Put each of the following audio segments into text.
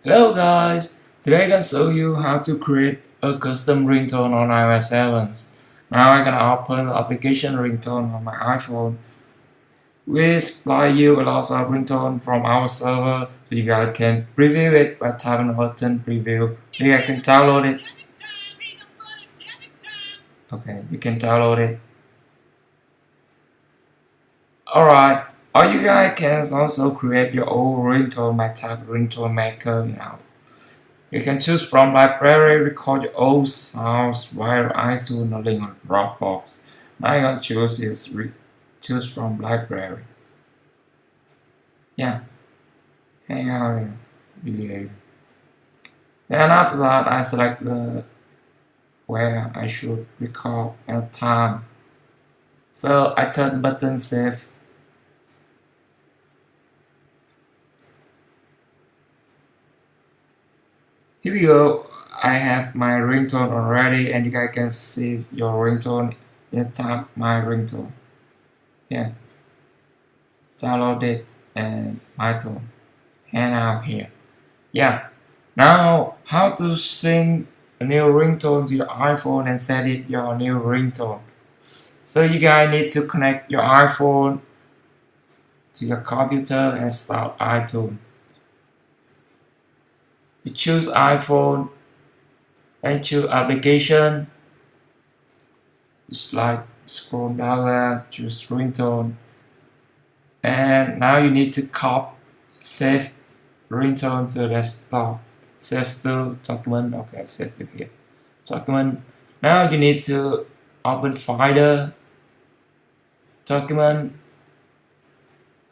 Hello guys, today I'm gonna show you how to create a custom ringtone on iOS 7. Now I'm gonna open the application ringtone on my iPhone. We supply you a lot of ringtone from our server so you guys can preview it by tapping the button preview. You guys can download it. Okay, you can download it. Alright, or you guys can also create your own ringtone by tapping ringtone maker. You can choose from library, record your own sounds via iTunes or link on Dropbox. My I'm gonna choose from library. Yeah, hang out video. Then after that, I select the where I should record at time. So I turn button save. Here we go. I have my ringtone already, and you guys can see your ringtone in tab my ringtone. Yeah, download it and my tone. Hang out here. Yeah. Now, how to sing a new ringtone to your iPhone and set it your new ringtone. So you guys need to connect your iPhone to your computer and start iTunes. You choose iPhone and choose application. Just scroll down there, choose ringtone. And now you need to save ringtone to desktop. Save to document. Okay, save to here. Document. Now you need to open Finder, document.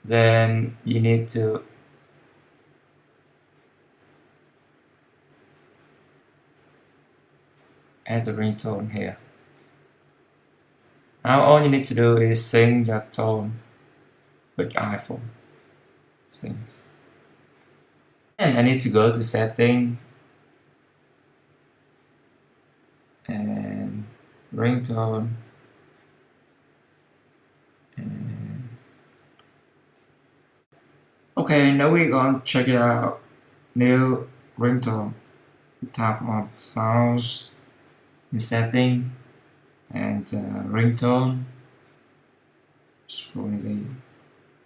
Then you need to add the ringtone here. Now all you need to do is sing your tone with iPhone. Sings. And I need to go to setting and ringtone and okay, now we're gonna check it out. New ringtone. Tap on sounds in setting and ringtone.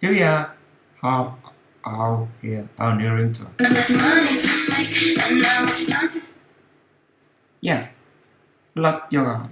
Here we are. Hop out here. Our new ringtone. Yeah, lock your